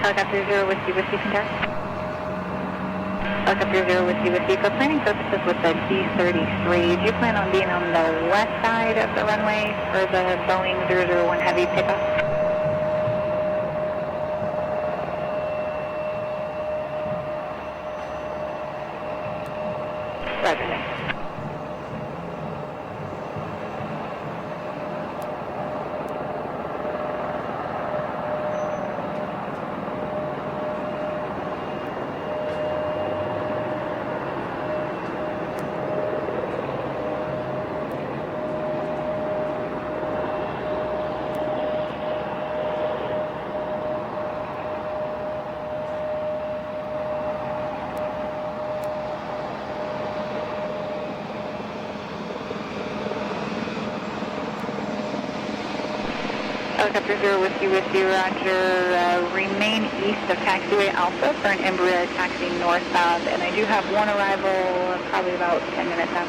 Helicopter 0 Whiskey contact. Helicopter 0 Whiskey. For planning purposes with the D-33, do you plan on being on the west side of the runway for the Boeing 001 Heavy pickup? Roger that. Helicopter 0 Whiskey, roger. Remain east of taxiway Alpha for an Embraer taxi northbound, and I do have one arrival probably about 10 minutes out.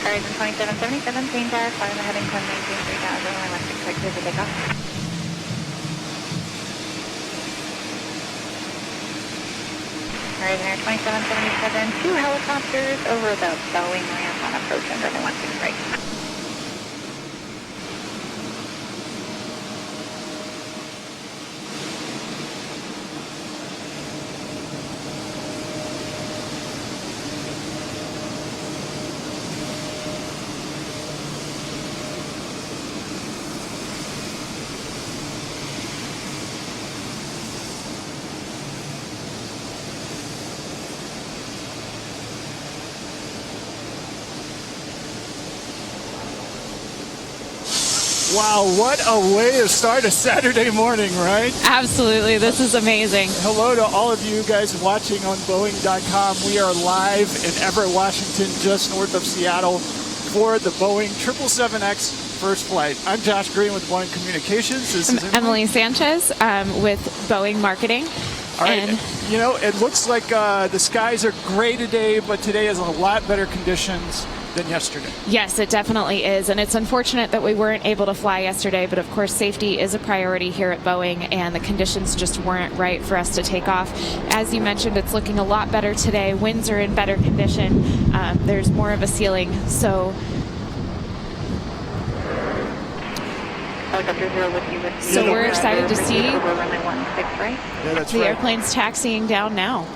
Horizon 2777, clean tax, flying the heading 1019 3000, electric sector to take off. Horizon Air 2777, two helicopters over the Boeing ramp on approach under the 16 right. Wow, what a way to start a Saturday morning, right? Absolutely. This is amazing. Hello to all of you guys watching on Boeing.com. We are live in Everett, Washington, just north of Seattle for the Boeing 777X first flight. I'm Josh Green with Boeing Communications. This is Emily Sanchez with Boeing Marketing. All right, you know, it looks like the skies are gray today, but today is a lot better conditions than yesterday. Yes, it definitely is. And it's unfortunate that we weren't able to fly yesterday, but of course safety is a priority here at Boeing, and the conditions just weren't right for us to take off. As you mentioned, it's looking a lot better today. Winds are in better condition. There's more of a ceiling. So we're excited to see the airplanes taxiing down now.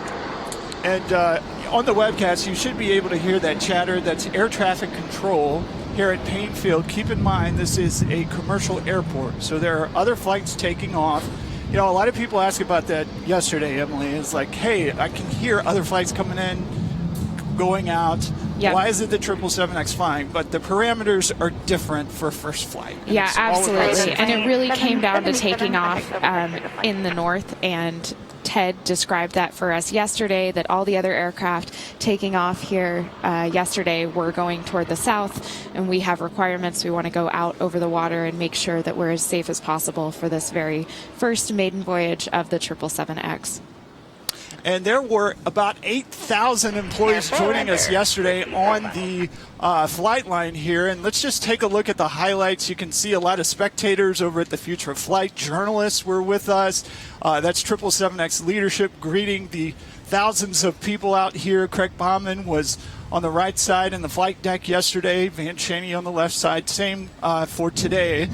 And on the webcast, you should be able to hear that chatter. That's air traffic control here at Payne Field. Keep in mind, this is a commercial airport, so there are other flights taking off. You know, a lot of people asked about that yesterday, Emily. It's like, hey, I can hear other flights coming in, going out. Yep. Why is it the 777X flying? But the parameters are different for first flight. And Yeah, it's all about absolutely. safety. And it really came down to taking off in the north, and Ted described that for us yesterday, that all the other aircraft taking off here yesterday were going toward the south, and we have requirements. We want to go out over the water and make sure that we're as safe as possible for this very first maiden voyage of the 777X. And there were about 8,000 employees joining us yesterday on the flight line here. And let's just take a look at the highlights. You can see a lot of spectators over at the Future of Flight. Journalists were with us. That's 777X leadership greeting the thousands of people out here. Craig Baumann was on the right side in the flight deck yesterday. Van Cheney on the left side. Same for today.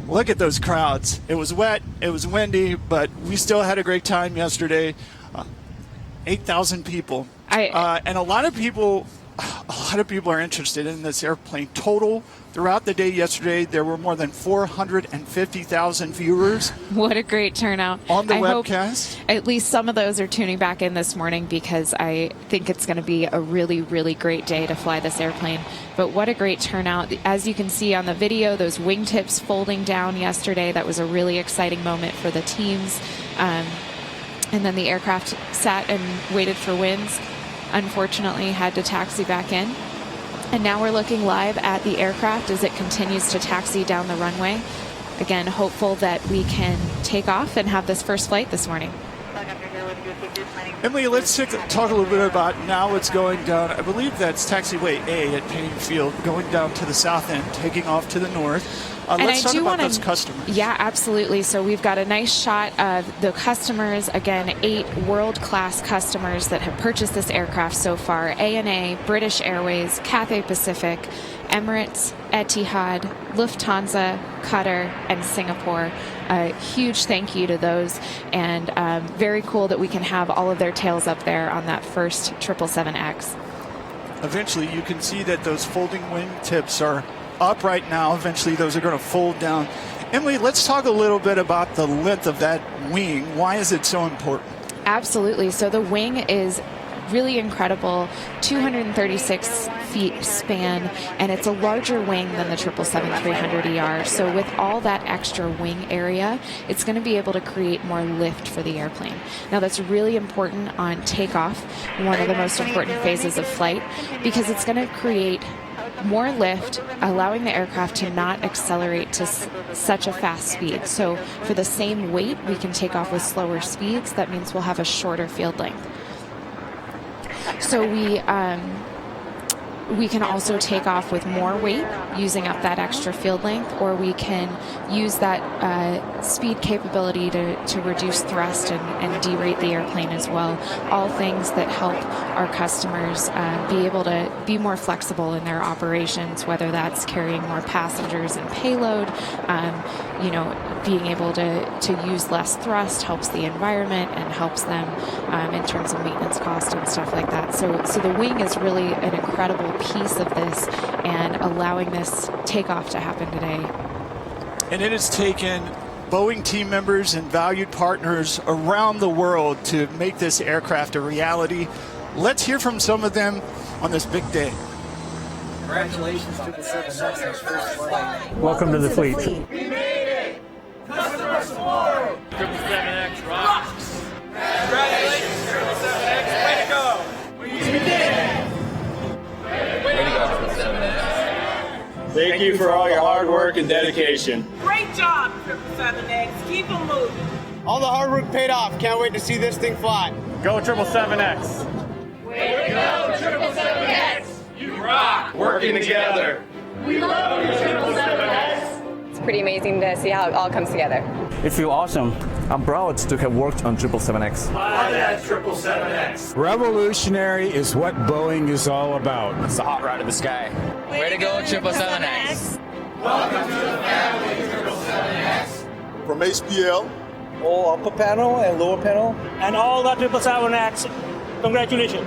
Look at those crowds. It was wet. It was windy, but we still had a great time yesterday. 8,000 people, and a lot of people are interested in this airplane. Total throughout the day yesterday, there were more than 450,000 viewers. What a great turnout On the I webcast. Hope at least some of those are tuning back in this morning, because I think it's going to be a really, really great day to fly this airplane. But what a great turnout. As you can see on the video, those wingtips folding down yesterday, that was a really exciting moment for the teams. And then the aircraft sat and waited for winds. Unfortunately, had to taxi back in. And now we're looking live at the aircraft as it continues to taxi down the runway. Again, hopeful that we can take off and have this first flight this morning. Emily, let's talk a little bit about now what's going down. I believe that's taxiway A at Payne Field, going down to the south end, taking off to the north. Let's talk about those customers. Yeah, absolutely. So we've got a nice shot of the customers. Again, 8 world-class customers that have purchased this aircraft so far. ANA, British Airways, Cathay Pacific, Emirates, Etihad, Lufthansa, Qatar, and Singapore. A huge thank you to those, and very cool that we can have all of their tails up there on that first 777X. Eventually, you can see that those folding wing tips are up right now. Eventually, those are going to fold down. Emily, let's talk a little bit about the length of that wing. Why is it so important? Absolutely. So the wing is really incredible, 236 feet span, and it's a larger wing than the 777-300ER. So with all that extra wing area, it's going to be able to create more lift for the airplane. Now that's really important on takeoff, one of the most important phases of flight, because it's going to create more lift, allowing the aircraft to not accelerate to such a fast speed. So for the same weight, we can take off with slower speeds. That means we'll have a shorter field length. So we can also take off with more weight, using up that extra field length, or we can use that speed capability to reduce thrust and derate the airplane as well. All things that help our customers be able to be more flexible in their operations, whether that's carrying more passengers and payload, being able to use less thrust helps the environment and helps them in terms of maintenance cost and stuff like that. So the wing is really an incredible piece of this, and allowing this takeoff to happen today. And it has taken Boeing team members and valued partners around the world to make this aircraft a reality. Let's hear from some of them on this big day. Congratulations to the 777's first flight. Welcome to the fleet. We made it! Customers tomorrow! 777X rocks! Congratulations, 777X! Way to go! We did it! Way to go, 777X! Thank you for all your hard work and dedication. Great job, 777X. Keep them moving. All the hard work paid off. Can't wait to see this thing fly. Go 777X! Way to go, 777X! You rock! Working together. We love you, 777X! It's pretty amazing to see how it all comes together. It feels awesome. I'm proud to have worked on 777X. Fly that 777X! Revolutionary is what Boeing is all about. It's the hot rod of the sky. Way to go, 777X! Welcome to the family, 777X! From HPL, All upper panel and lower panel. And all the 777X, congratulations.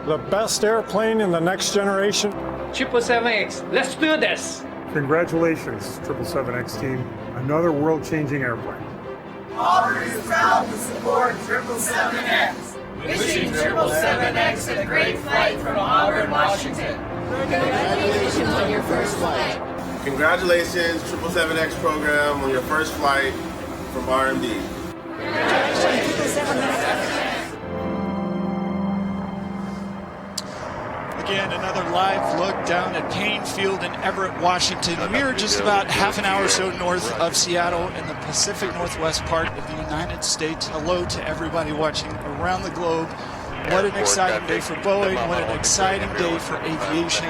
The best airplane in the next generation. 777X, let's do this! Congratulations, 777X team. Another world-changing airplane. Auburn is proud to support 777X. Wishing 777X a great flight from Auburn, Washington. Congratulations on your first flight. Congratulations, 777X program, on your first flight from RMD. Again, another live look down at Payne Field in Everett, Washington. We are just about half an hour or so north of Seattle in the Pacific Northwest part of the United States. Hello to everybody watching around the globe. What an exciting day for Boeing. What an exciting day for aviation.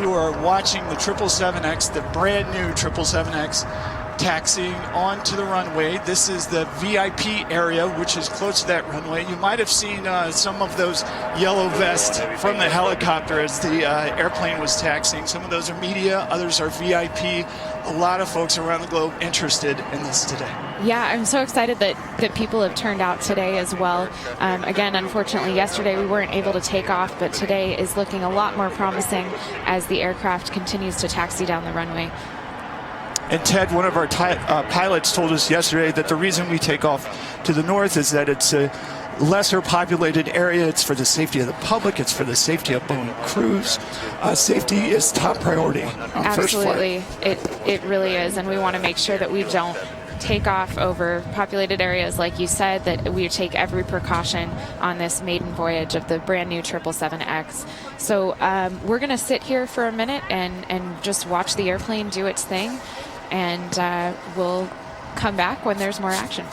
You are watching the 777X, the brand new 777X, taxiing onto the runway. This is the VIP area, which is close to that runway. You might have seen some of those yellow vests from the helicopter as the airplane was taxiing. Some of those are media, others are VIP. A lot of folks around the globe interested in this today. Yeah, I'm so excited that people have turned out today as well. Again, unfortunately, yesterday we weren't able to take off, but today is looking a lot more promising as the aircraft continues to taxi down the runway. And Ted, one of our pilots told us yesterday that the reason we take off to the north is that it's a lesser populated area. It's for the safety of the public. It's for the safety of Boeing crews. Safety is top priority on Absolutely. first flight. It really is, and we want to make sure that we don't take off over populated areas, like you said, that we take every precaution on this maiden voyage of the brand new 777X. So we're going to sit here for a minute and just watch the airplane do its thing, and we'll come back when there's more action.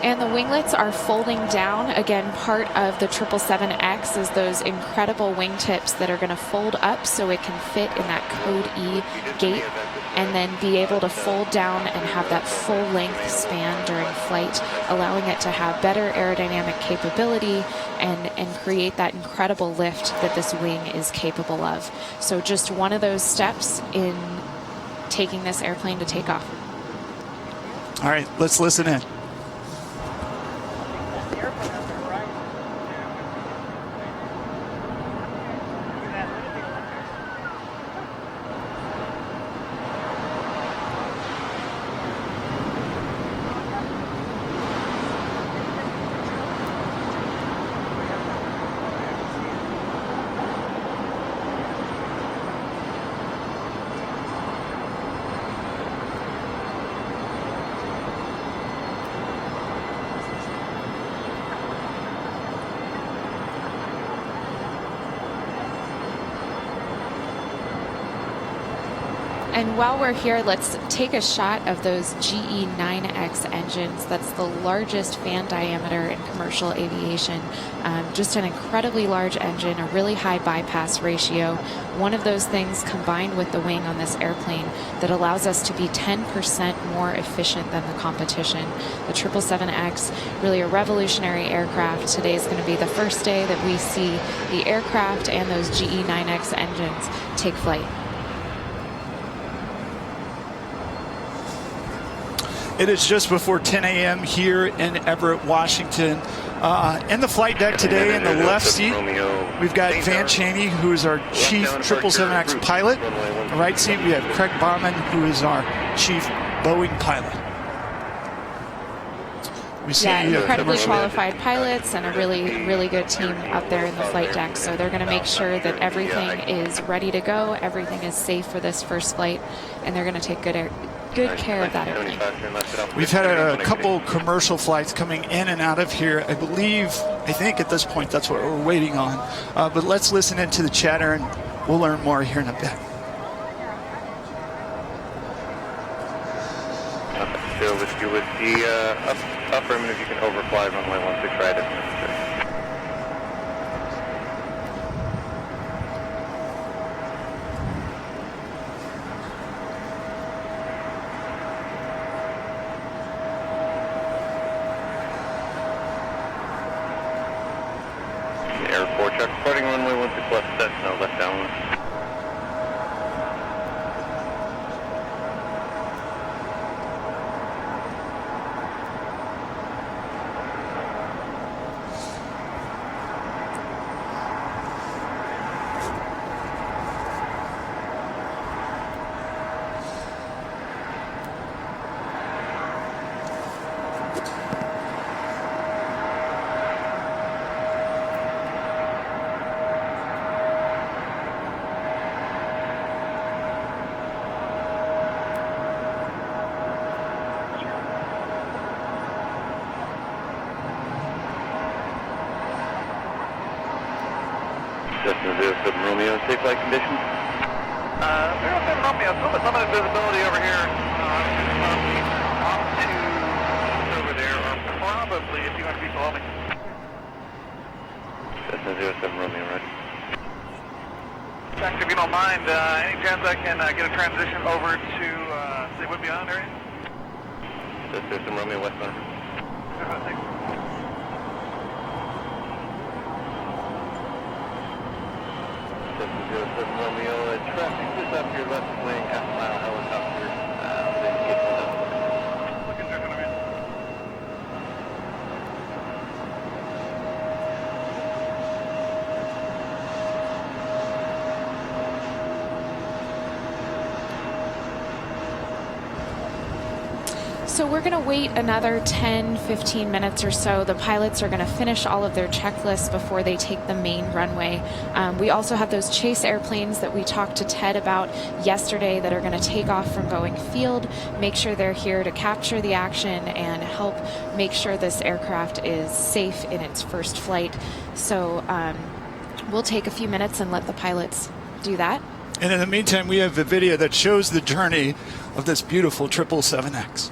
And the winglets are folding down. Again, part of the 777X is those incredible wingtips that are going to fold up so it can fit in that Code E gate and then be able to fold down and have that full length span during flight, allowing it to have better aerodynamic capability and create that incredible lift that this wing is capable of. So just one of those steps in taking this airplane to take off. All right, let's listen in. And while we're here, let's take a shot of those GE9X engines. That's the largest fan diameter in commercial aviation. Just an incredibly large engine, a really high bypass ratio. One of those things combined with the wing on this airplane that allows us to be 10% more efficient than the competition. The 777X, really a revolutionary aircraft. Today is going to be the first day that we see the aircraft and those GE9X engines take flight. It is just before 10 a.m. here in Everett, Washington. In the flight deck today, in the left seat, we've got Van Chaney, who is our chief 777X pilot. In the right seat, we have Craig Bauman, who is our chief Boeing pilot. We see incredibly qualified pilots and a really, really good team up there in the flight deck. So they're going to make sure that everything is ready to go, everything is safe for this first flight, and they're going to take good care of that airplane. We've had a couple commercial flights coming in and out of here. I think at this point that's what we're waiting on. But let's listen into the chatter and we'll learn more here in a bit. So with you with the affirmative, you can overfly runway 16 right at necessary. Air 4 check, departing runway 16 left set 07 Romeo, safe flight conditions. 07 Romeo, a little bit limited visibility over here. Off to over there, or probably if you want to be below me. Cessna 07 Romeo, right? Jack, if you don't mind, any chance I can get a transition over to the Whidbey Island area? Cessna 07 Romeo, westbound. Cessna 07 Romeo, traffic just up your left wing, half-mile helicopter. Looking good, man. So we're going to wait another 10-15 minutes or so. The pilots are going to finish all of their checklists before they take the main runway. We also have those chase airplanes that we talked to Ted about yesterday that are going to take off from Boeing Field, make sure they're here to capture the action and help make sure this aircraft is safe in its first flight. So we'll take a few minutes and let the pilots do that. And in the meantime, we have a video that shows the journey of this beautiful 777X.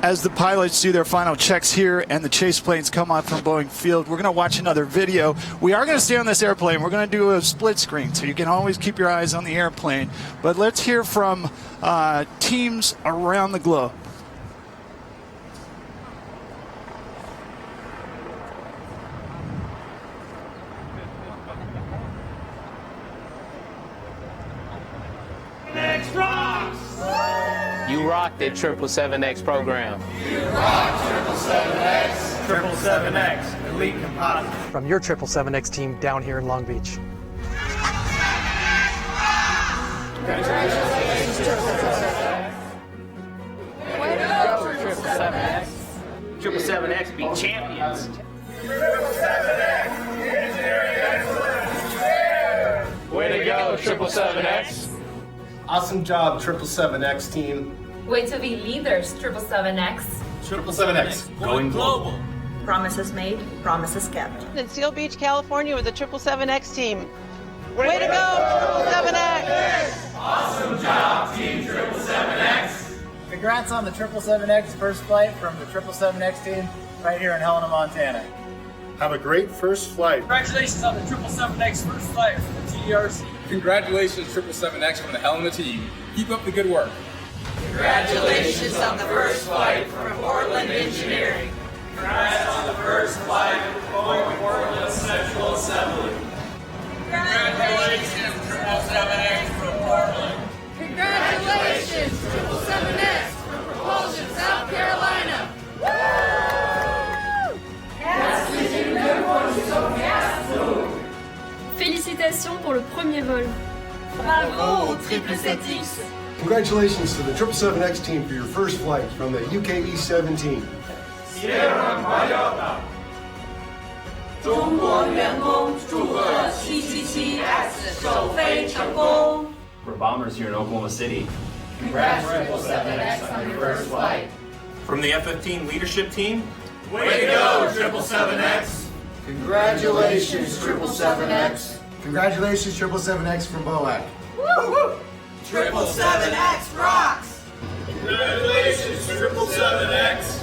As the pilots do their final checks here and the chase planes come off from Boeing Field, we're going to watch another video. We are going to stay on this airplane. We're going to do a split screen, so you can always keep your eyes on the airplane. But let's hear from teams around the globe. You rocked it, 777X program. You rock 777X. 777X, elite composite. From your 777X team down here in Long Beach. Congratulations, 777X. Way to go, 777X. 777X be champions. 777X, engineering excellence. Way to go, 777X. Awesome job, 777X team. Way to be leaders, 777X. 777X, Going global. Promises made, promises kept. In Seal Beach, California with the 777X team. Way to go, 777X! Awesome job, Team 777X. Congrats on the 777X first flight from the 777X team right here in Helena, Montana. Have a great first flight. Congratulations on the 777X first flight from the TDRC. Congratulations, 777X from the Helena team. Keep up the good work. Congratulations on the first flight from Portland Engineering. Congrats on the first flight from Boeing Portland Central Assembly. Congratulations, 777X from Portland. Congratulations, 777X from Propulsion, South Carolina. Félicitations pour le premier vol. Bravo au 777X. Congratulations to the 777X team for your first flight from the UKE-17. Sierra Mayotta. 中国员工祝贺777X 首飞成功。 We're bombers here in Oklahoma City. Congrats, 777X on your first flight. From the F-15 leadership team, Way to go, 777X. Congratulations, 777X. Congratulations, 777X from BOAC. 777X rocks. Congratulations, 777X.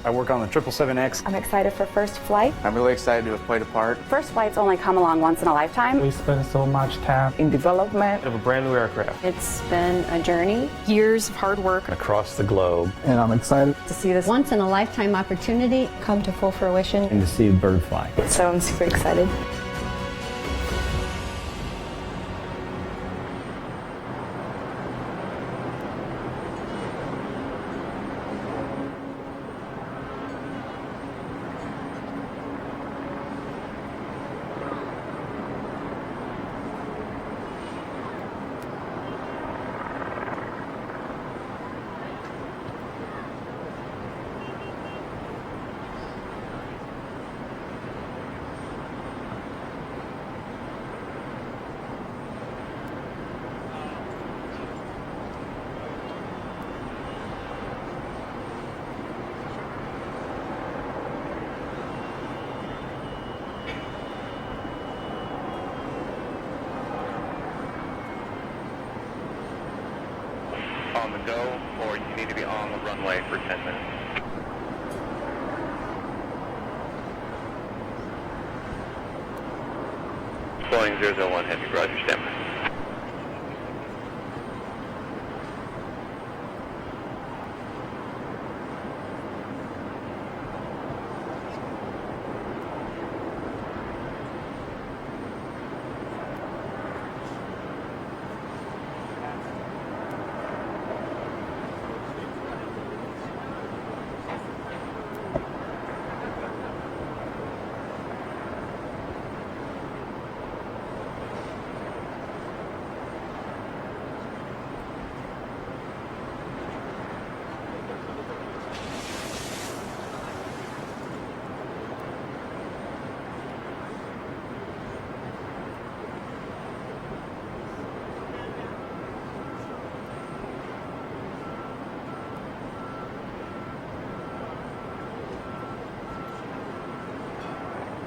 I work on the 777X. I'm excited for first flight. I'm really excited to have played a part. First flights only come along once in a lifetime. We spend so much time in development of a brand new aircraft. It's been a journey, years of hard work Across the globe. and I'm excited to see this once in a lifetime opportunity come to full fruition. And to see the bird fly. So I'm super excited. On the go, or you need to be on the runway for 10 minutes. Boeing 001 Heavy, roger, standby.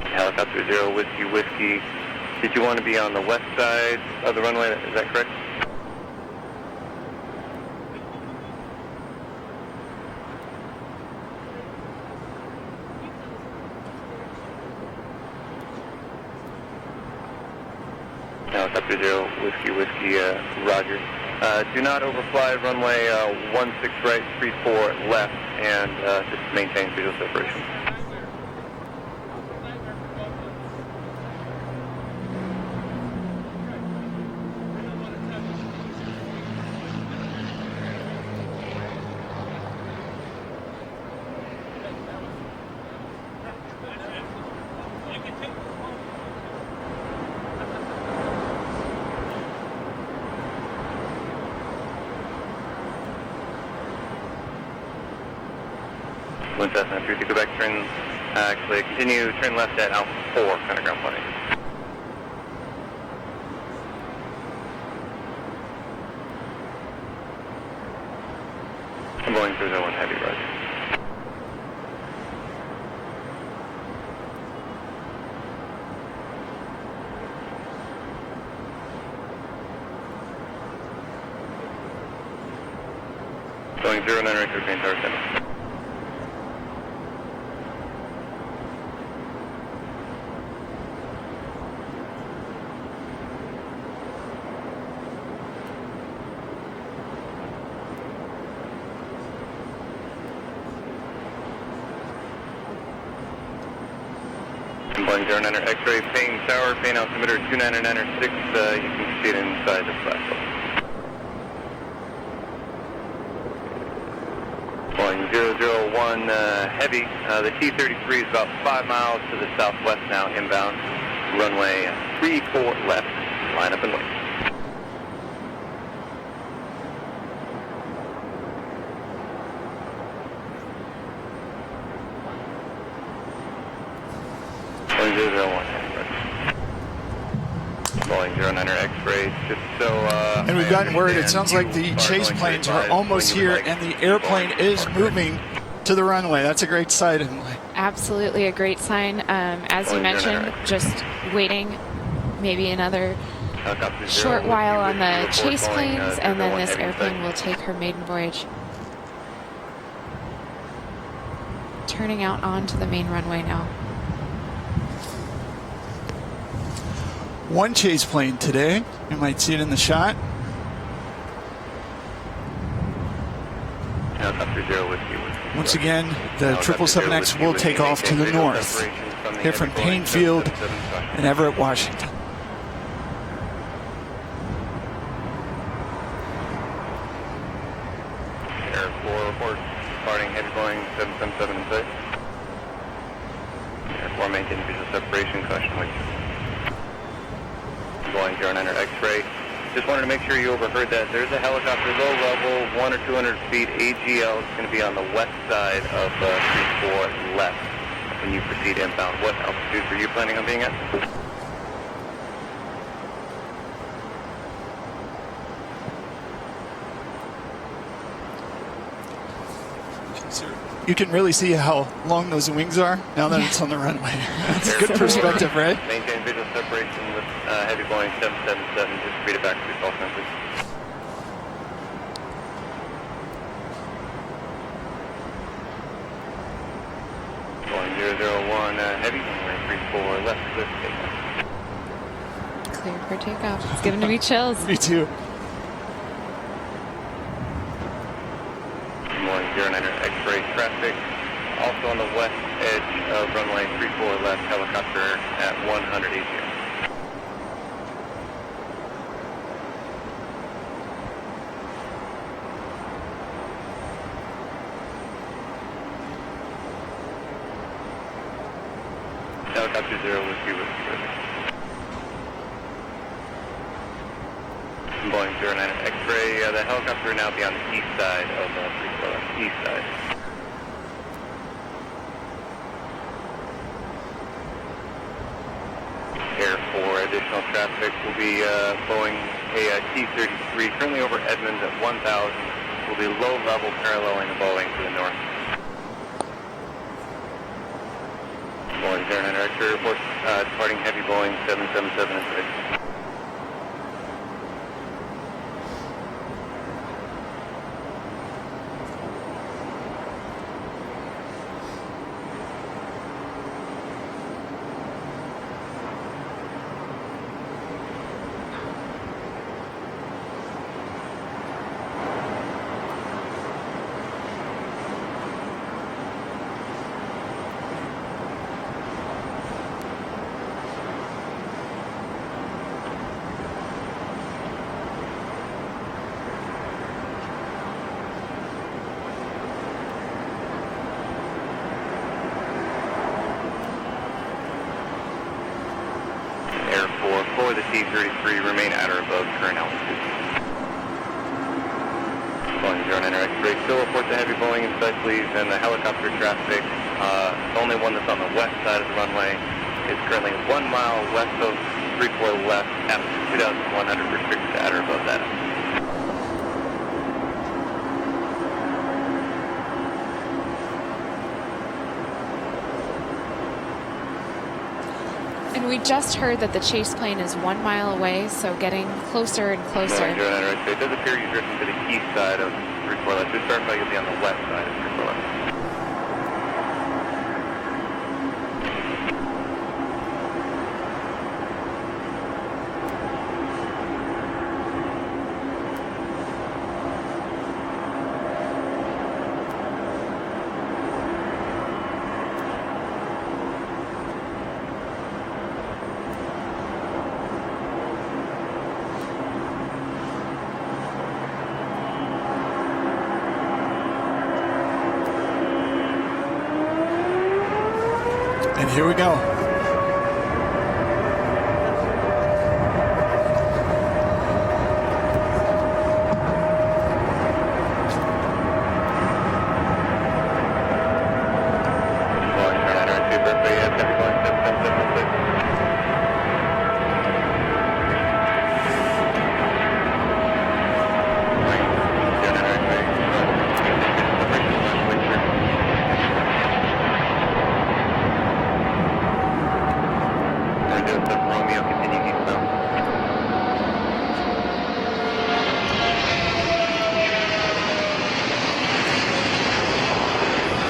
Helicopter 0 Whiskey. Did you want to be on the west side of the runway? Is that correct? Helicopter 0, Whiskey, Roger. Do not overfly runway 16 right, 34 left, and just maintain visual separation. One Cessna 32 Quebec, continue, turn left at Alpha 4, kind of ground planning. Boeing 301 Heavy, Roger. Boeing 09 Rector, main tower center. Boeing 09 X-ray, Payne Tower, Payne altimeter 29906, you can see it inside the flat boat. Boeing 001 Heavy, the T-33 is about 5 miles to the southwest now, inbound, runway 34 left, line up and wait. Boeing 09 X-ray, just so... and we've gotten word, it sounds like the chase planes are almost here and the airplane is moving to the runway. That's a great sight, Emily. Absolutely a great sign. As you mentioned, just waiting maybe another short while on the chase planes, and then this airplane will take her maiden voyage. Turning out onto the main runway now. One chase plane today. You might see it in the shot. Once again, the 777X will take off to the north, here from Painfield and Everett, Washington. Air 4 report, departing heavy Boeing 777 in sight. Air 4 maintain visual separation, caution wait. Boeing 09 X-ray. Just wanted to make sure you overheard that. There's a helicopter low level, 100 or 200 feet, AGL. It's going to be on the west side of 34 left when you proceed inbound. What altitude were you planning on being at? You can really see how long those wings are now that it's on the runway. That's a good perspective, right? Maintain visual separation with heavy Boeing 777. Just read it back to your call sensors. Boeing 001 heavy, runway 34 left, clear for takeoff. Clear for takeoff. It's giving me chills. Me too. Boeing 09 X-ray traffic, also on the west edge of runway 34 left, helicopter at 100 ATM. Helicopter 0 with you. Boeing 09 X-ray, the helicopter will now be on the east side of the east side. Air 4 additional traffic will be Boeing T-33, currently over Edmonds at 1,000, will be low level paralleling the Boeing to the north. Boeing 09 X-ray report, departing heavy Boeing 777 and 6. T-33, remain at or above current altitude. Boeing 09 X-ray, still report the heavy Boeing in sight, please, and the helicopter traffic, the only one that's on the west side of the runway, is currently 1 mile west of 34 left, altitude 2,100, restricted to at or above that. And we just heard that the chase plane is 1 mile away, so getting closer and closer. Boeing 09 X-ray, it does appear you're drifting to the east side of 34 left. Just verify you'll be on the west side of 34 left. And here we go.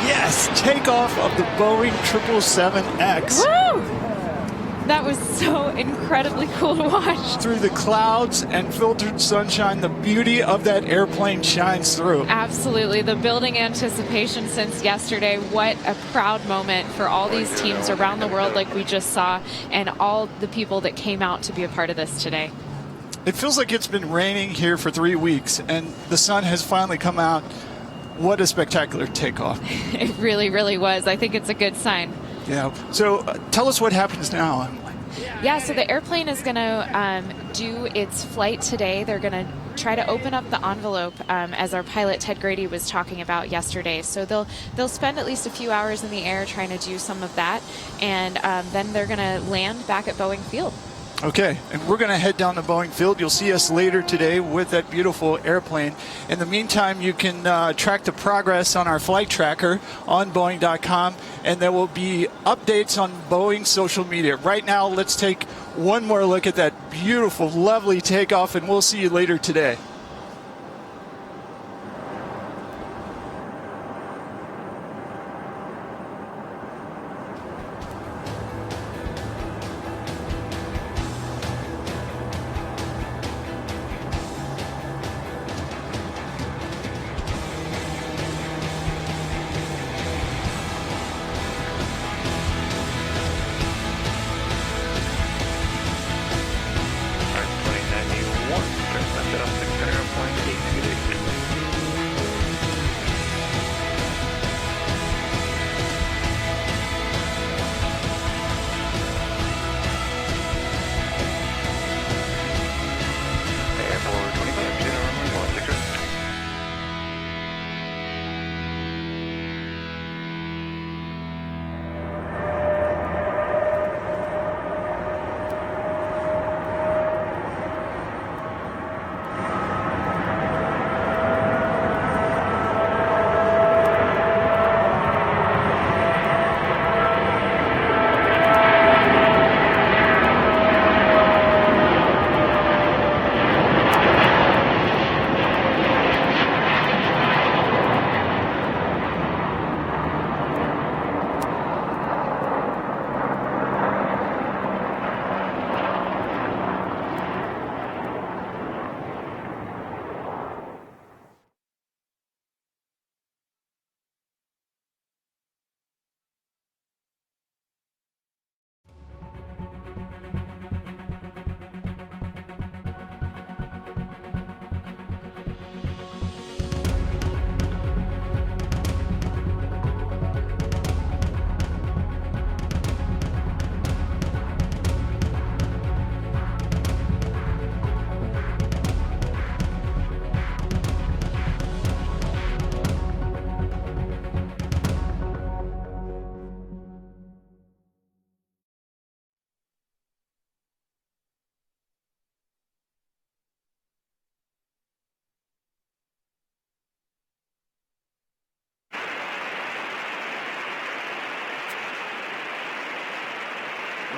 Yes, takeoff of the Boeing 777X. Woo! That was so incredibly cool to watch. Through the clouds and filtered sunshine, the beauty of that airplane shines through. Absolutely. The building anticipation since yesterday. What a proud moment for all these teams around the world like we just saw, and all the people that came out to be a part of this today. It feels like it's been raining here for 3 weeks, and the sun has finally come out. What a spectacular takeoff. It really, really was. I think it's a good sign. Yeah. So tell us what happens now. Yeah, so the airplane is going to do its flight today. They're going to try to open up the envelope, as our pilot Ted Grady was talking about yesterday. So they'll spend at least a few hours in the air trying to do some of that, and then they're going to land back at Boeing Field. Okay, and we're going to head down to Boeing Field. You'll see us later today with that beautiful airplane. In the meantime, you can track the progress on our flight tracker on Boeing.com, and there will be updates on Boeing social media. Right now, let's take one more look at that beautiful, lovely takeoff, and we'll see you later today.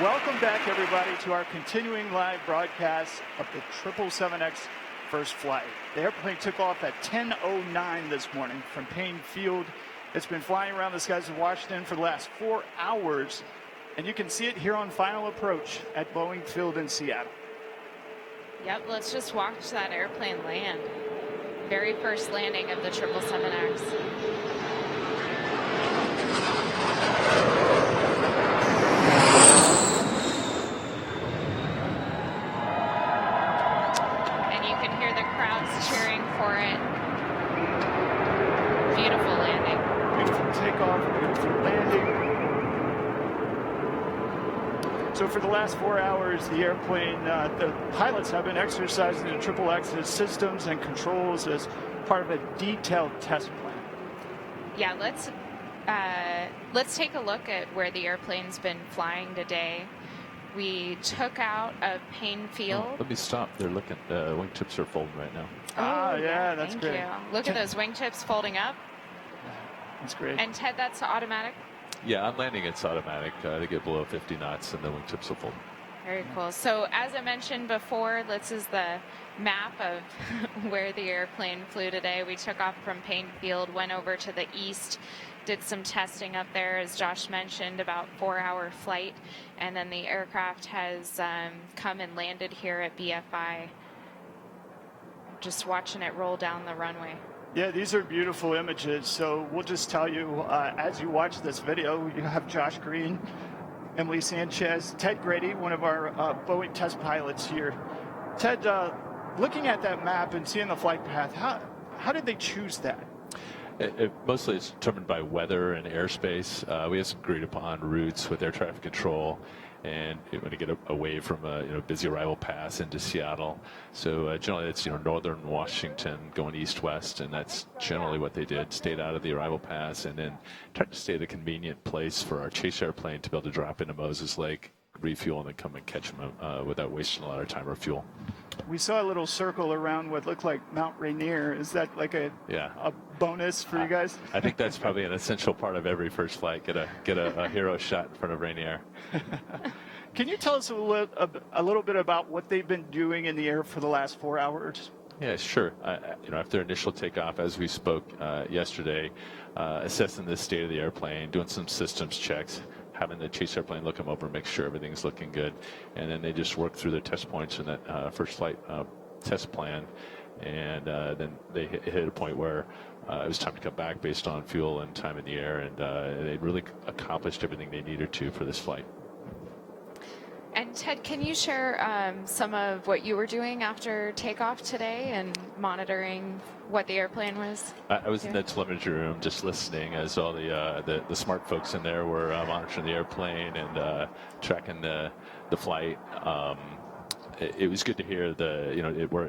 Welcome back, everybody, to our continuing live broadcast of the 777X first flight. The airplane took off at 10:09 this morning from Payne Field. It's been flying around the skies of Washington for the last 4 hours, and you can see it here on final approach at Boeing Field in Seattle. Yep, let's just watch that airplane land. Very first landing of the 777X. Cheering for it. Beautiful landing. Beautiful takeoff, beautiful landing. So for the last 4 hours, the airplane, the pilots have been exercising the XXX's systems and controls as part of a detailed test plan. Yeah, let's take a look at where the airplane's been flying today. We took out of Payne Field. Oh, let me stop. They're looking. Wingtips are folding right now. Yeah, that's thank great. You. Look at those wingtips folding up. That's great. And Ted, that's automatic? Yeah, on landing it's automatic. They get below 50 knots and the wingtips will fold. Very cool. So as I mentioned before, this is the map of where the airplane flew today. We took off from Payne Field, went over to the east, did some testing up there, as Josh mentioned, about 4-hour flight. And then the aircraft has come and landed here at BFI. Just watching it roll down the runway. Yeah, these are beautiful images. So we'll just tell you, as you watch this video, you have Josh Green, Emily Sanchez, Ted Grady, one of our Boeing test pilots here. Ted, looking at that map and seeing the flight path, how did they choose that? Mostly it's determined by weather and airspace. We have some agreed upon routes with air traffic control, and we want to get away from a busy arrival pass into Seattle. So generally it's northern Washington going east-west, and that's generally what they did. Stayed out of the arrival pass, and then tried to stay at a convenient place for our chase airplane to be able to drop into Moses Lake, refuel, and then come and catch them without wasting a lot of time or fuel. We saw a little circle around what looked like Mount Rainier. Is that like a bonus for you guys? I think that's probably an essential part of every first flight. Get a hero shot in front of Rainier. Can you tell us a little bit about what they've been doing in the air for the last 4 hours? Yeah, sure. After initial takeoff, as we spoke yesterday, assessing the state of the airplane, doing some systems checks, having the chase airplane look them over, make sure everything's looking good, and then they just work through their test points in that first flight test plan, and then they hit a point where it was time to come back based on fuel and time in the air, and they really accomplished everything they needed to for this flight. And Ted, can you share some of what you were doing after takeoff today and monitoring what the airplane was? I was in the telemetry room just listening as all the smart folks in there were monitoring the airplane and tracking the flight. It was good to hear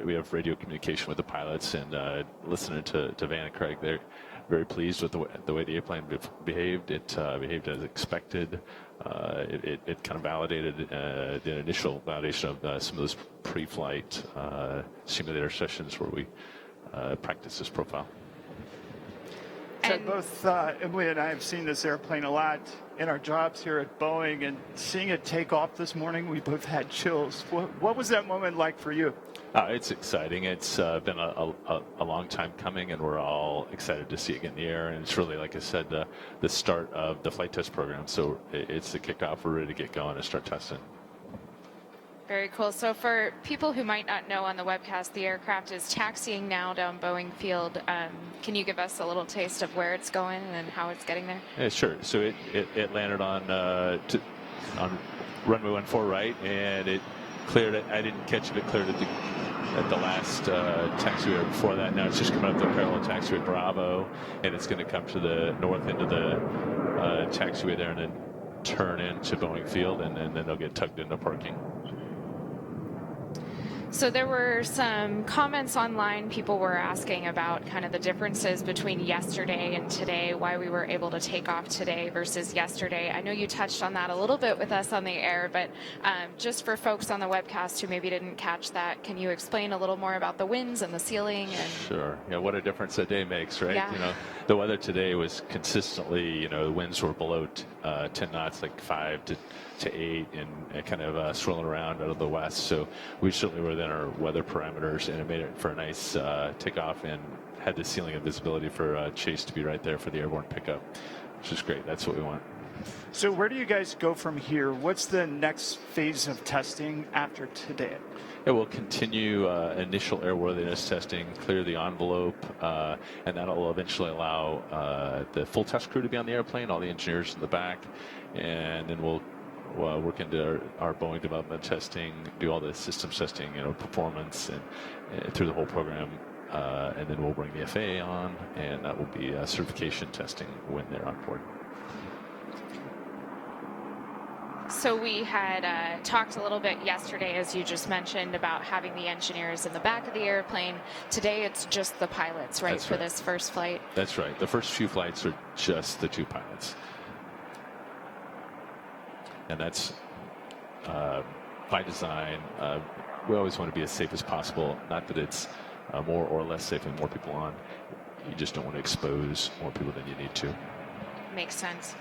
we have radio communication with the pilots, and listening to Van and Craig. They're very pleased with the way the airplane behaved. It behaved as expected. It kind of validated the initial validation of some of those pre-flight simulator sessions where we practice this profile. And both Emily and I have seen this airplane a lot in our jobs here at Boeing, and seeing it take off this morning, we both had chills. What was that moment like for you? It's exciting. It's been a long time coming, and we're all excited to see it get in the air. And it's really, like I said, the start of the flight test program. So it's the kickoff. We're ready to get going and start testing. Very cool. So for people who might not know on the webcast, the aircraft is taxiing now down Boeing Field. Can you give us a little taste of where it's going and how it's getting there? Yeah, sure. So it landed on runway 14 right, and it cleared it. I didn't catch it. It cleared at the last taxiway before that. Now it's just coming up the parallel taxiway Bravo, and it's going to come to the north end of the taxiway there, and then turn into Boeing Field, and then they'll get tugged into parking. So there were some comments online. People were asking about kind of the differences between yesterday and today, why we were able to take off today versus yesterday. I know you touched on that a little bit with us on the air, but just for folks on the webcast who maybe didn't catch that, can you explain a little more about the winds and the ceiling? And Sure. Yeah, what a difference a day makes, right? Yeah. You know, the weather today was consistently, you know, the winds were below 10 knots, like 5 to 8, and kind of swirling around out of the west. So we certainly were within our weather parameters, and it made it for a nice takeoff, and had the ceiling of visibility for Chase to be right there for the airborne pickup, which is great. That's what we want. So where do you guys go from here? What's the next phase of testing after today? Yeah, we'll continue initial airworthiness testing, clear the envelope, and that'll eventually allow the full test crew to be on the airplane, all the engineers in the back, and then we'll work into our Boeing development testing, do all the systems testing, you know, performance, and through the whole program, and then we'll bring the FAA on, and that will be certification testing when they're on board. so we had talked a little bit yesterday, as you just mentioned, about having the engineers in the back of the airplane. Today it's just the pilots, right, for this first flight? That's right. The first few flights are just the 2 pilots. And that's by design. We always want to be as safe as possible. Not that it's more or less safe with more people on. You just don't want to expose more people than you need to. Makes sense.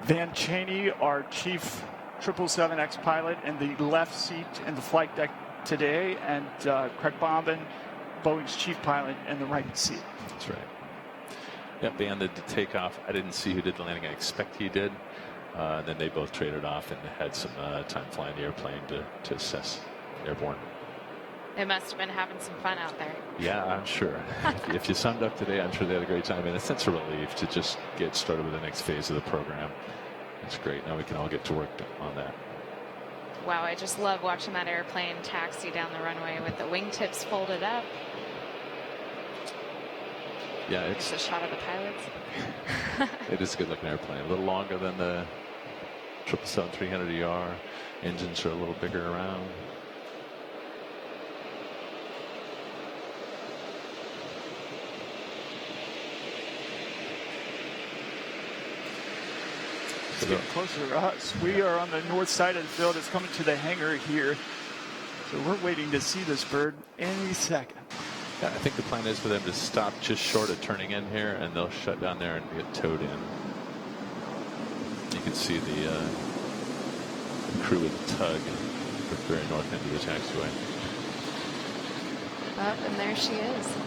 Van Cheney, our chief 777X pilot, in the left seat in the flight deck today, and Craig Bombin, Boeing's chief pilot, in the right seat. That's right. Yeah, Van did the takeoff. I didn't see who did the landing. I expect he did. And then they both traded off and had some time flying the airplane to assess airborne. They must have been having some fun out there. Yeah, I'm sure. If you summed up today, I'm sure they had a great time. And a sense of relief to just get started with the next phase of the program. It's great. Now we can all get to work on that. Wow, I just love watching that airplane taxi down the runway with the wingtips folded up. Yeah, it's a shot of the pilots. It is a good looking airplane. A little longer than the 777-300ER. Engines are a little bigger around. It's getting closer to us. We are on the north side of the field. It's coming to the hangar here. So we're waiting to see this bird any second. Yeah, I think the plan is for them to stop just short of turning in here, and they'll shut down there and get towed in. You can see the crew with the tug at the very north end of the taxiway. Up, and there she is.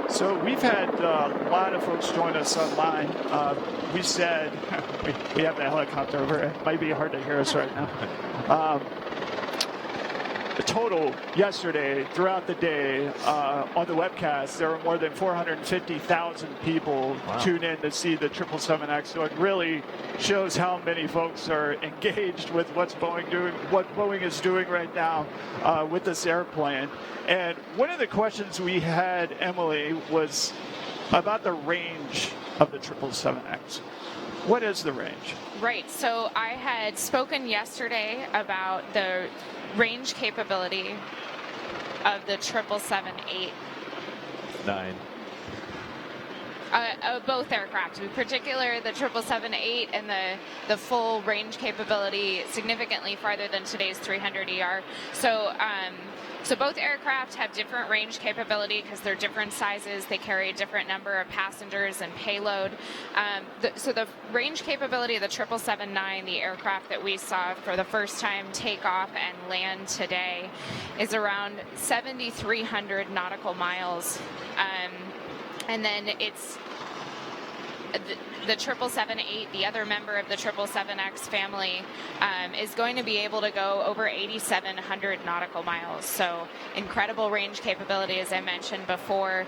So we've had a lot of folks join us online. We said, we have the helicopter over. It might be hard to hear us right now. The total yesterday, throughout the day, on the webcast, there were more than 450,000 people tune in to see the 777X. So it really shows how many folks are engaged with what Boeing is doing right now with this airplane. And one of the questions we had, Emily, was about the range of the 777X. What is the range? Right. So I had spoken yesterday about the range capability of the 777-8. 9. Both aircraft, in particular the 777-8 and the full range capability significantly farther than today's 300ER. So both aircraft have different range capability because they're different sizes. They carry a different number of passengers and payload. So the range capability of the 777-9, the aircraft that we saw for the first time take off and land today, is around 7,300 nautical miles. And then it's the 777-8, the other member of the 777X family, is going to be able to go over 8,700 nautical miles. So incredible range capability, as I mentioned before,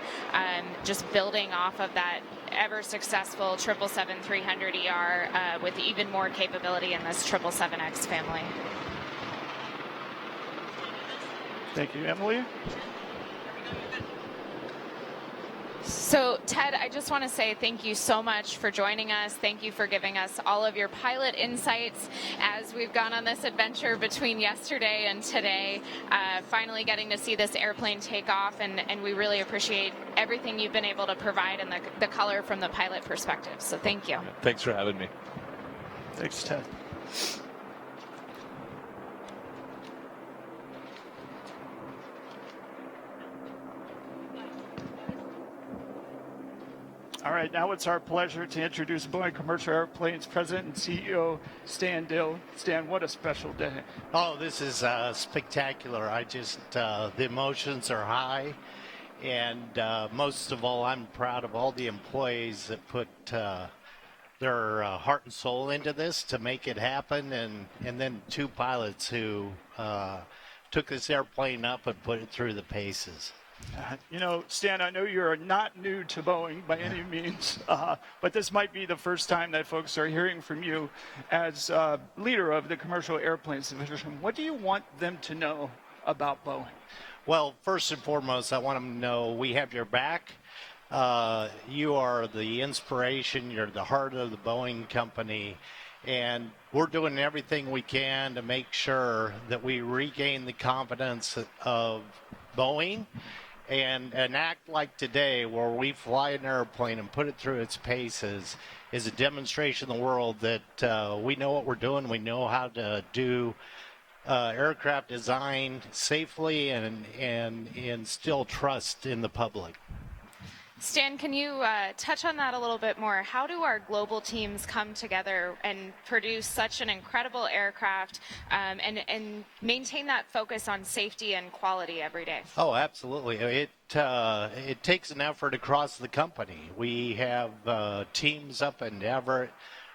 just building off of that ever successful 777-300ER with even more capability in this 777X family. Thank you, Emily. So, Ted, I just want to say thank you so much for joining us. Thank you for giving us all of your pilot insights as we've gone on this adventure between yesterday and today, finally getting to see this airplane take off, and we really appreciate everything you've been able to provide and the color from the pilot perspective. So thank you. Thanks for having me. Thanks, Ted. All right, now it's our pleasure to introduce Boeing Commercial Airplanes President and CEO Stan Dill. Stan, what a special day. Oh, this is spectacular. The emotions are high. And most of all, I'm proud of all the employees that put their heart and soul into this to make it happen. And then two pilots who took this airplane up and put it through the paces. Stan, I know you're not new to Boeing by any means, but this might be the first time that folks are hearing from you as leader of the Commercial Airplanes Division. What do you want them to know about Boeing? Well, first and foremost, I want them to know we have your back. You are the inspiration. You're the heart of the Boeing company. And we're doing everything we can to make sure that we regain the confidence of Boeing. And an act like today, where we fly an airplane and put it through its paces, is a demonstration to the world that we know what we're doing. We know how to do aircraft design safely and instill trust in the public. Stan, can you touch on that a little bit more? How do our global teams come together and produce such an incredible aircraft and maintain that focus on safety and quality every day? Oh, absolutely. It takes an effort across the company. We have teams up in Everett,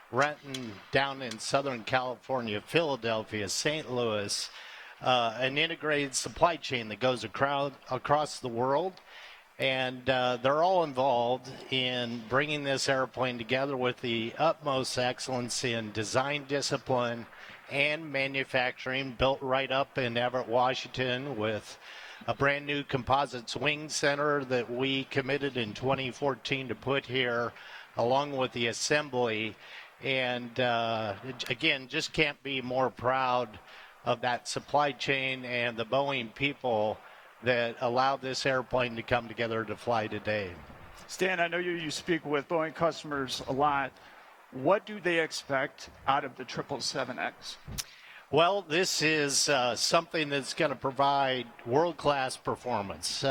Renton, down in Southern California, Philadelphia, St. Louis, an integrated supply chain that goes across the world. And they're all involved in bringing this airplane together with the utmost excellence in design discipline and manufacturing, built right up in Everett, Washington, with a brand new composites wing center that we committed in 2014 to put here, along with the assembly. And again, just can't be more proud of that supply chain and the Boeing people that allowed this airplane to come together to fly today. Stan, I know you speak with Boeing customers a lot. What do they expect out of the 777X? Well, this is something that's going to provide world-class performance.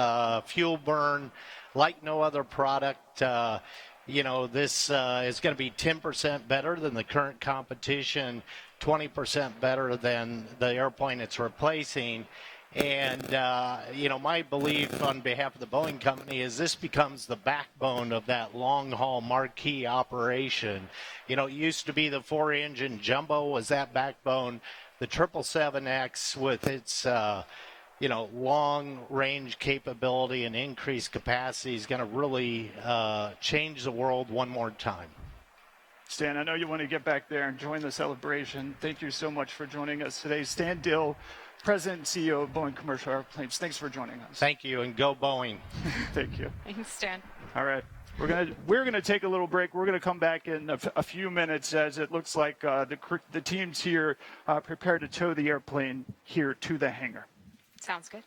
Fuel burn like no other product. This is going to be 10% better than the current competition, 20% better than the airplane it's replacing. And, my belief on behalf of the Boeing company is this becomes the backbone of that long-haul marquee operation. It used to be the four-engine jumbo was that backbone. The 777X with its, long-range capability and increased capacity is going to really change the world one more time. Stan, I know you want to get back there and join the celebration. Thank you so much for joining us today. Stan Dill, President and CEO of Boeing Commercial Airplanes. Thanks for joining us. Thank you, and go Boeing. Thank you. Thanks, Stan. All right. We're gonna take a little break. We're gonna come back in a few minutes as it looks like the teams here prepare to tow the airplane here to the hangar. Sounds good.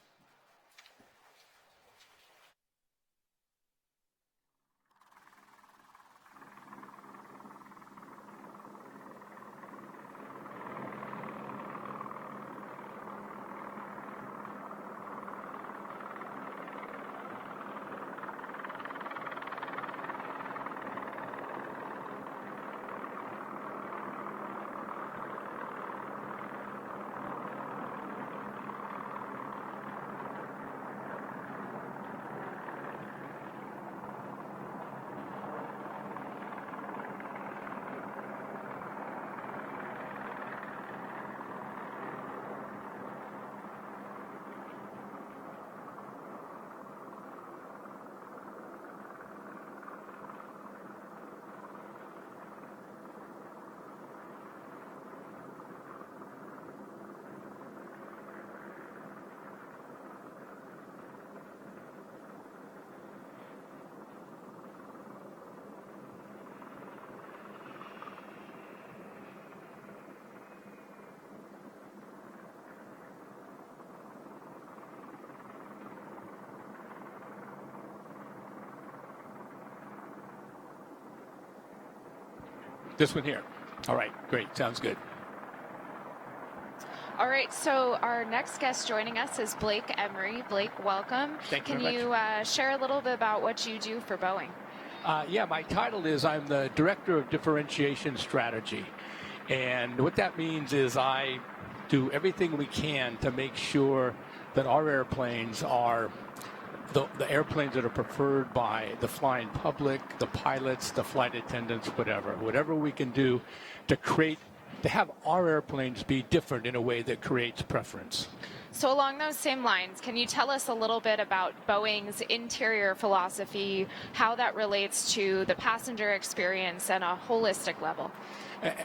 This one here. All right, great. Sounds good. All right, so our next guest joining us is Blake Emery. Blake, welcome. Thank you Can very you share a little bit about what you do for Boeing? Yeah, my title is I'm the Director of Differentiation Strategy. And what that means is I do everything we can to make sure that our airplanes are the airplanes that are preferred by the flying public, the pilots, the flight attendants, whatever we can do to have our airplanes be different in a way that creates preference. So along those same lines, can you tell us a little bit about Boeing's interior philosophy, how that relates to the passenger experience on a holistic level?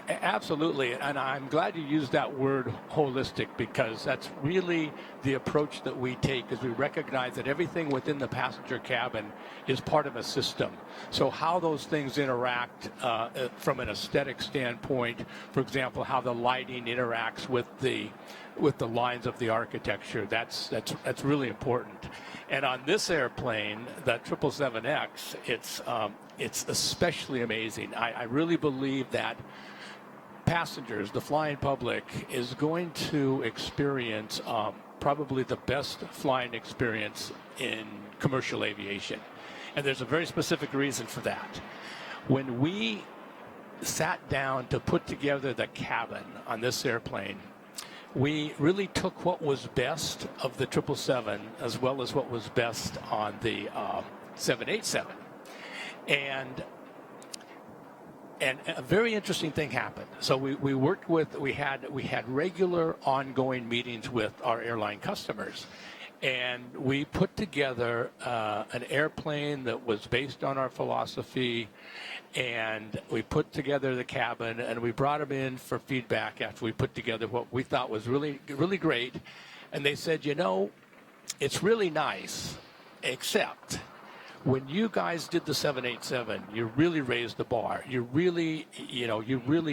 Absolutely, and I'm glad you used that word holistic, because that's really the approach that we take, is we recognize that everything within the passenger cabin is part of a system. So how those things interact from an aesthetic standpoint, for example, how the lighting interacts with the lines of the architecture, that's really important. And on this airplane, the 777X, it's especially amazing. I really believe that passengers, the flying public, is going to experience probably the best flying experience in commercial aviation. And there's a very specific reason for that. When we sat down to put together the cabin on this airplane, we really took what was best of the 777 as well as what was best on the 787. And a very interesting thing happened. So we had regular ongoing meetings with our airline customers, and we put together an airplane that was based on our philosophy, and we put together the cabin, and we brought them in for feedback after we put together what we thought was really, really great. And they said, it's really nice, except when you guys did the 787, you really raised the bar. You really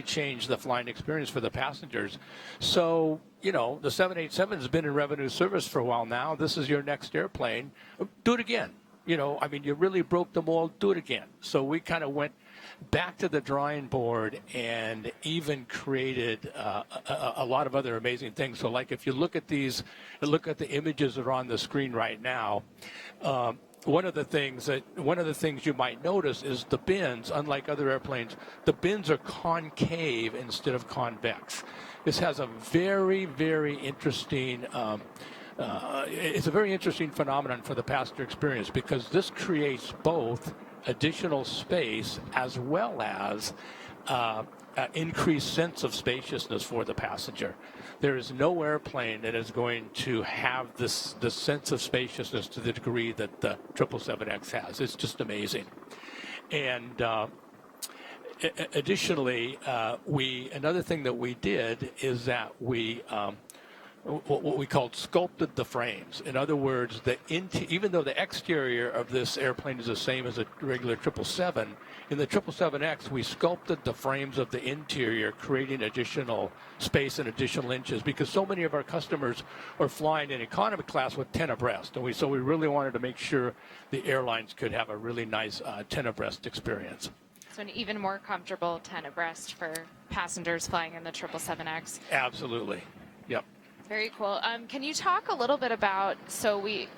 changed the flying experience for the passengers. So, the 787 has been in revenue service for a while now. This is your next airplane. Do it again. You really broke the mold. Do it again. So we kind of went back to the drawing board and even created a lot of other amazing things. So, like, if you look at the images that are on the screen right now, one of the things you might notice is the bins. Unlike other airplanes, the bins are concave instead of convex. This has a very, very interesting. It's a very interesting phenomenon for the passenger experience, because this creates both additional space as well as increased sense of spaciousness for the passenger. There is no airplane that is going to have this sense of spaciousness to the degree that the 777X has. It's just amazing. And additionally, another thing that we did is that we what we called sculpted the frames. In other words, even though the exterior of this airplane is the same as a regular 777, in the 777X, we sculpted the frames of the interior, creating additional space and additional inches, because so many of our customers are flying in economy class with 10 abreast. And so we really wanted to make sure the airlines could have a really nice 10 abreast experience. So an even more comfortable 10 abreast for passengers flying in the 777X. Absolutely. Yep. Very cool. Can you talk a little bit about,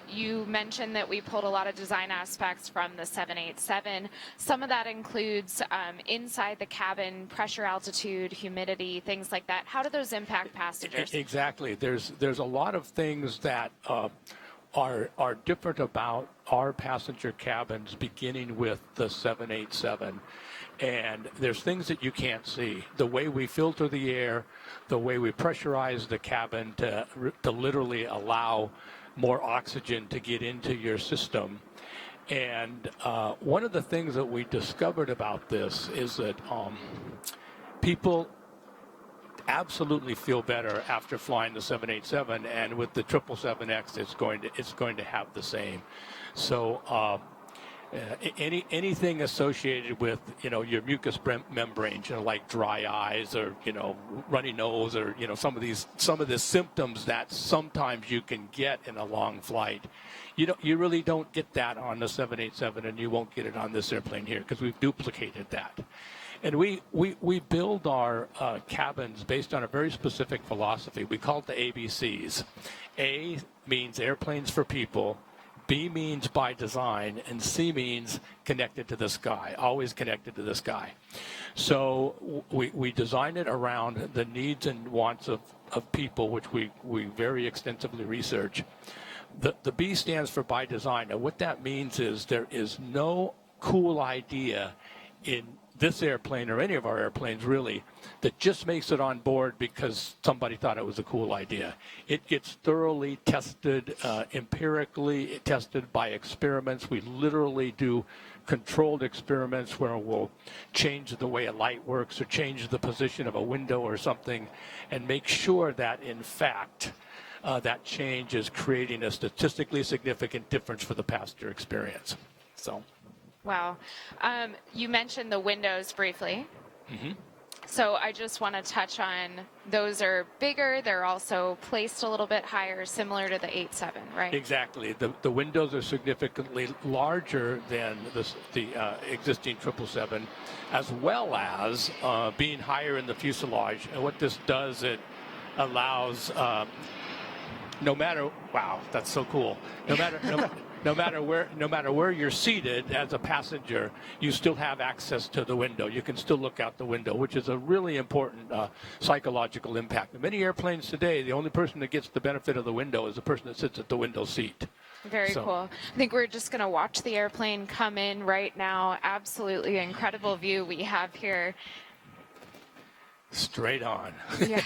you mentioned that we pulled a lot of design aspects from the 787. Some of that includes inside the cabin, pressure, altitude, humidity, things like that. How do those impact passengers? Exactly. There's a lot of things that are different about our passenger cabins, beginning with the 787. And there's things that you can't see. The way we filter the air, the way we pressurize the cabin to literally allow more oxygen to get into your system. And one of the things that we discovered about this is that people absolutely feel better after flying the 787, and with the 777X, it's going to have the same. So anything associated with your mucous membranes, like dry eyes or runny nose, or some of the symptoms that sometimes you can get in a long flight, you really don't get that on the 787, and you won't get it on this airplane here, because we've duplicated that. And we build our cabins based on a very specific philosophy. We call it the ABCs. A means airplanes for people. B means by design, and C means connected to the sky, always connected to the sky. So we design it around the needs and wants of people, which we very extensively research. The B stands for by design. And what that means is there is no cool idea in this airplane or any of our airplanes really that just makes it on board because somebody thought it was a cool idea. It gets thoroughly tested, empirically tested by experiments. We literally do controlled experiments where we'll change the way a light works or change the position of a window or something and make sure that in fact that change is creating a statistically significant difference for the passenger experience. So. Wow. You mentioned the windows briefly. Mm-hmm. So I just want to touch on, those are bigger. They're also placed a little bit higher, similar to the 8.7, right? Exactly. The windows are significantly larger than the existing 777, as well as being higher in the fuselage. And what this does, it allows, wow, that's so cool. No matter where you're seated as a passenger, you still have access to the window. You can still look out the window, which is a really important psychological impact. In many airplanes today, the only person that gets the benefit of the window is the person that sits at the window seat. Very cool. I think we're just going to watch the airplane come in right now. Absolutely incredible view we have here. Straight on. Yeah.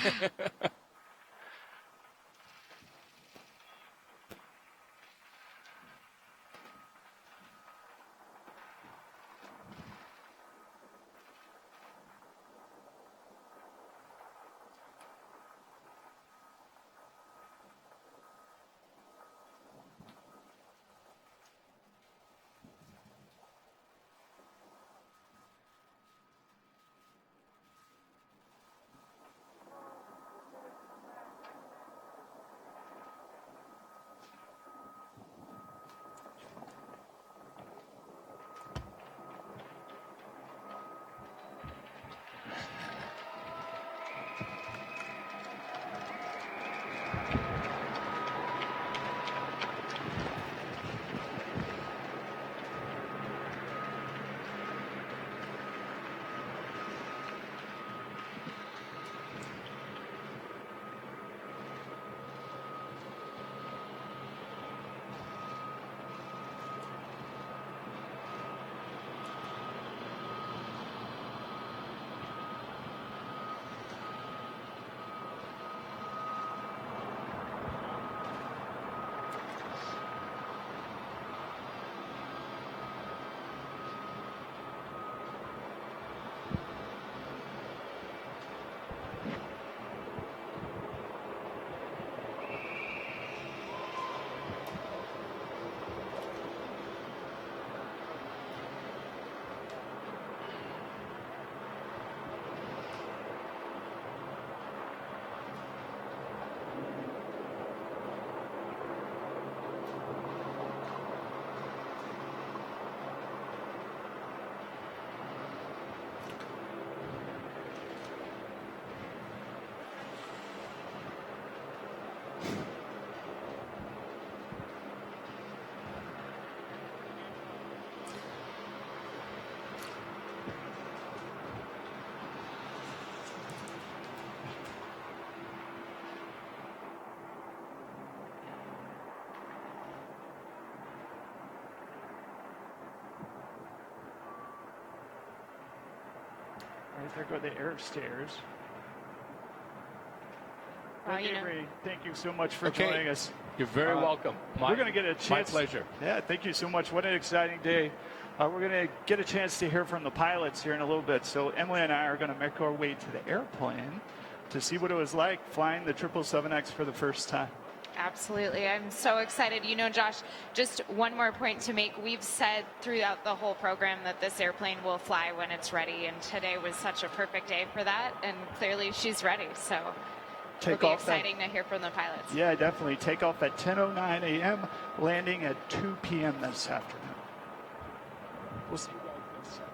Right there go the air stairs. Thank you so much for joining us. You're very welcome. We're going to get a chance. My pleasure. Yeah, thank you so much. What an exciting day. We're going to get a chance to hear from the pilots here in a little bit. So Emily and I are going to make our way to the airplane to see what it was like flying the 777X for the first time. Absolutely. I'm so excited. You know, Josh, just one more point to make. We've said throughout the whole program that this airplane will fly when it's ready, and today was such a perfect day for that, and clearly she's ready. So it'll be exciting to hear from the pilots. Yeah, definitely. Take off at 10:09 a.m., landing at 2 p.m. this afternoon. We'll see you guys next time.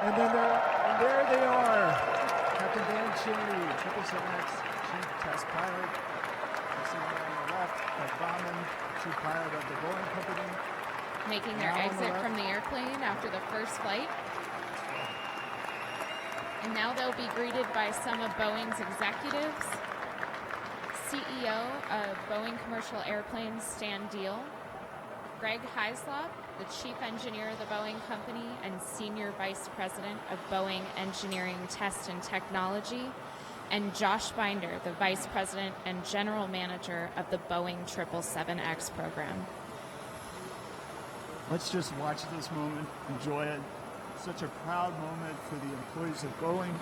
And there they are. Captain Dan Cheney, 777X Chief Test Pilot. You see him on the left, Craig Bauman, Chief Pilot of the Boeing Company. Making their exit from the airplane after the first flight. And now they'll be greeted by some of Boeing's executives. CEO of Boeing Commercial Airplanes, Stan Deal. Greg Heislop, the Chief Engineer of the Boeing Company and Senior Vice President of Boeing Engineering Test and Technology. And Josh Binder, the Vice President and General Manager of the Boeing 777X program. Let's just watch this moment, enjoy it. Such a proud moment for the employees of Boeing.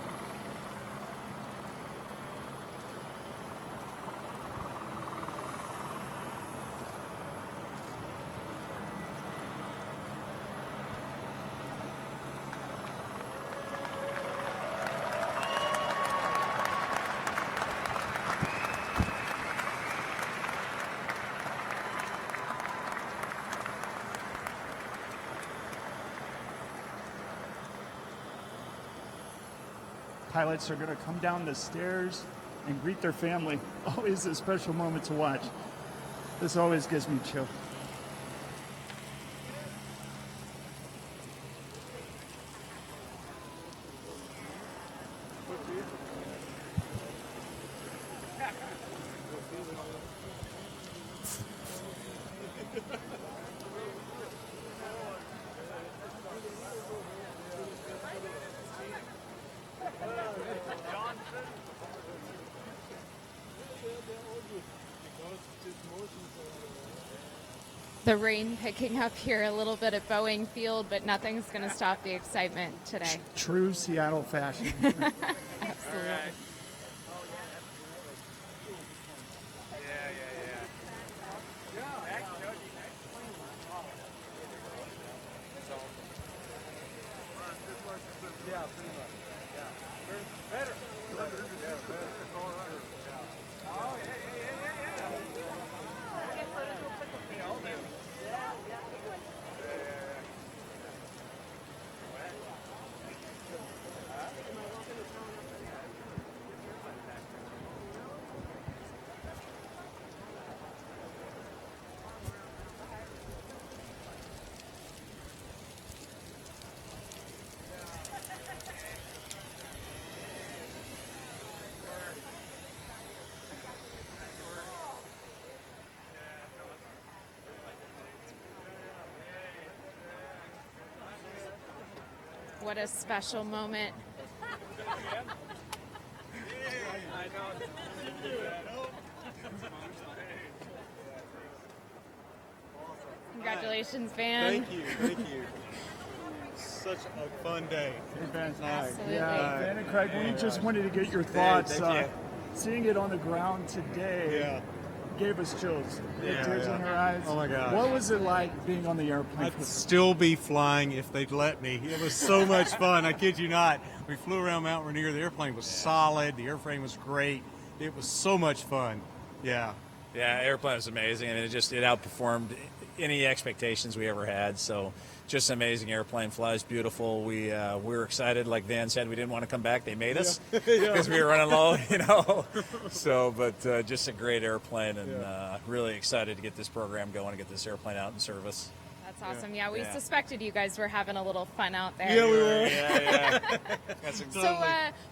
Pilots are going to come down the stairs and greet their family. Always a special moment to watch. This always gives me chill. The rain picking up here a little bit at Boeing Field, but nothing's going to stop the excitement today. True Seattle fashion. Absolutely. What a special moment. Congratulations, Van. Thank you, thank you. Such a fun day. Absolutely. Yeah, Van and Craig, we just wanted to get your thoughts. Seeing it on the ground today gave us chills. Tears in our eyes. Oh my gosh. What was it like being on the airplane? I'd still be flying if they'd let me. It was so much fun. I kid you not. We flew around Mount Rainier. The airplane was solid. The airframe was great. It was so much fun. Yeah. Yeah, airplane was amazing. I mean, it outperformed any expectations we ever had. So just an amazing airplane, flies beautiful. We were excited, like Van said, we didn't want to come back. They made us because we were running low, you know. So, but just a great airplane, and really excited to get this program going and get this airplane out in service. That's awesome. Yeah, we suspected you guys were having a little fun out there. Yeah, we were. That's So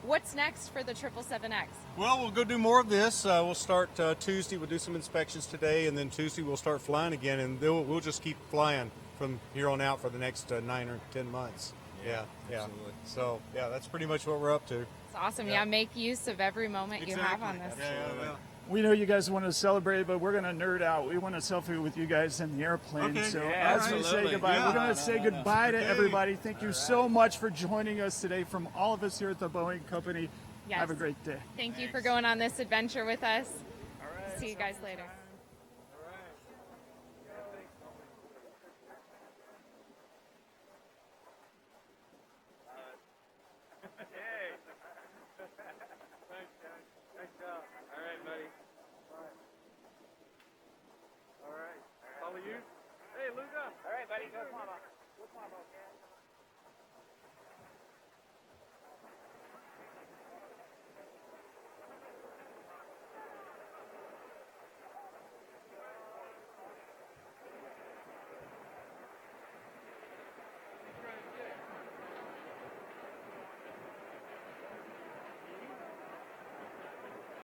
what's next for the 777X? Well, we'll go do more of this. We'll start Tuesday. We'll do some inspections today, and then Tuesday we'll start flying again, and we'll just keep flying from here on out for the next 9 or 10 months. Yeah. Absolutely. So, that's pretty much what we're up to. It's awesome. Yeah, make use of every moment you have on this. Yeah. We know you guys want to celebrate, but we're going to nerd out. We want to selfie with you guys in the airplane. Okay. So Yeah, as we say goodbye, we're going to say goodbye to everybody. Thank you so much for joining us today from all of us here at the Boeing Company. Yes. Have a great day. Thank you for going on this adventure with us. All right. See you guys later.